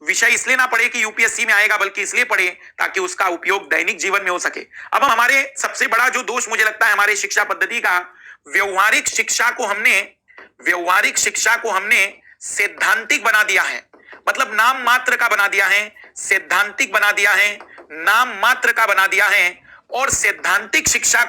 विषय इसलिए ना पढ़े कि यूपीएससी में आएगा, बल्कि इसलिए पढ़े ताकि उसका उपयोग दैनिक जीवन में हो सके। अब हम हमारे सबसे बड़ा जो दोष मुझे लगता है हमारे शिक्षा पद्धति का, व्यवहारिक शिक्षा को हमने सैद्धांतिक बना दिया है। मतलब नाम मात्र का बना दिया है, सैद्धांतिक बना दिया है, नाम मात्र का बना दिया है। और सैद्धांतिक शिक्षा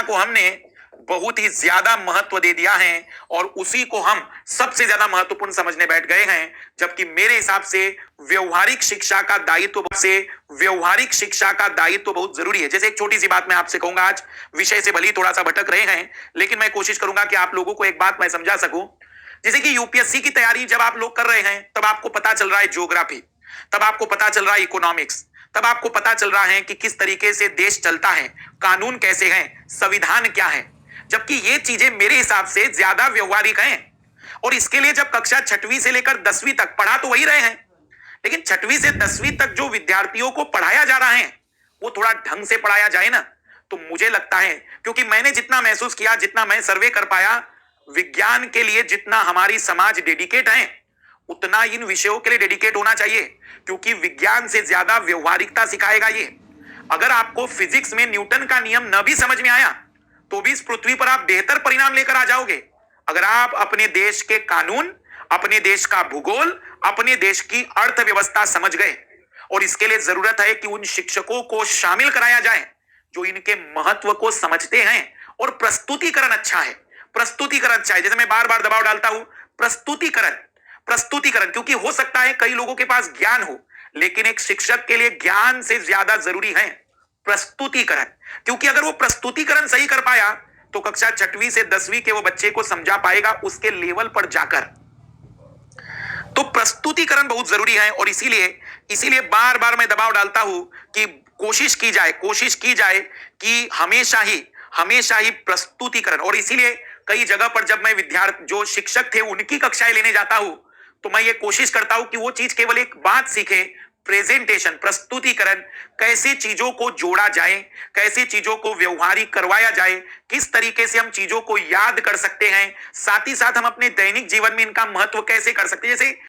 को हमने बहुत ही ज्यादा महत्व दे दिया है और उसी को हम सबसे ज्यादा महत्वपूर्ण समझने बैठ गए हैं। जबकि मेरे हिसाब से व्यवहारिक शिक्षा का दायित्व बहुत जरूरी है। जैसे एक छोटी सी बात मैं आपसे कहूंगा, आज विषय से भले ही थोड़ा सा भटक रहे हैं, लेकिन मैं कोशिश करूंगा कि आप लोगों को एक बात मैं समझा सकूं। जैसे कि यूपीएससी की तैयारी जब आप लोग कर रहे हैं, तब आपको पता चल रहा है ज्योग्राफी, तब आपको पता चल रहा है इकोनॉमिक्स, तब आपको पता चल रहा है कि किस तरीके से देश चलता है, कानून कैसे हैं, संविधान क्या है। जबकि ये चीजें मेरे हिसाब से ज्यादा व्यवहारिक हैं। और इसके लिए जब कक्षा 6वीं से लेकर 10वीं तक पढ़ा तो वही रहे हैं, लेकिन 6वीं से 10वीं तक जो विद्यार्थियों को पढ़ाया जा रहा है वो थोड़ा ढंग से पढ़ाया जाए ना, तो मुझे लगता है, क्योंकि मैंने जितना महसूस किया, जितना मैं सर्वे कर पाया, विज्ञान के लिए जितना हमारी समाज डेडिकेट है उतना इन विषयों के लिए डेडिकेट होना चाहिए, क्योंकि विज्ञान से ज्यादा व्यवहारिकता सिखाएगा ये। अगर आपको फिजिक्स में न्यूटन का नियम न भी समझ में आया तो भी इस पृथ्वी पर आप बेहतर परिणाम लेकर आ जाओगे। अगर आप अपने देश के कानून, अपने देश का भूगोल, अपने देश की अर्थव्यवस्था समझ गए। और इसके लिए जरूरत है कि उन शिक्षकों को शामिल कराया जाए जो इनके महत्व को समझते हैं। और प्रस्तुतिकरण अच्छा है, जैसे मैं बार बार दबाव डालता हूं, प्रस्तुतिकरण, क्योंकि हो सकता है कई लोगों के पास ज्ञान हो, लेकिन एक शिक्षक के लिए ज्ञान से ज्यादा जरूरी है प्रस्तुतिकरण। क्योंकि अगर वो प्रस्तुतिकरण सही कर पाया तो कक्षा 6वीं से 10वीं के वो बच्चे को समझा पाएगा उसके लेवल पर जाकर। तो प्रस्तुतिकरण बहुत जरूरी है। और इसीलिए बार बार मैं दबाव डालता हूं कि कोशिश की जाए कि हमेशा ही प्रस्तुतिकरण। और इसीलिए कई जगह पर जब मैं विद्यार्थी जो शिक्षक थे उनकी कक्षाएं लेने जाता हूं तो मैं ये कोशिश करता हूं कि वो चीज केवल एक बात सीखे, प्रेजेंटेशन, प्रस्तुतिकरण, कैसे चीजों को जोड़ा जाए, कैसे चीजों को व्यवहारिक करवाया जाए, किस तरीके से हम चीजों को याद कर सकते हैं, साथ ही साथ हम अपने दैनिक जीवन में इनका महत्व कैसे कर सकते हैं। जैसे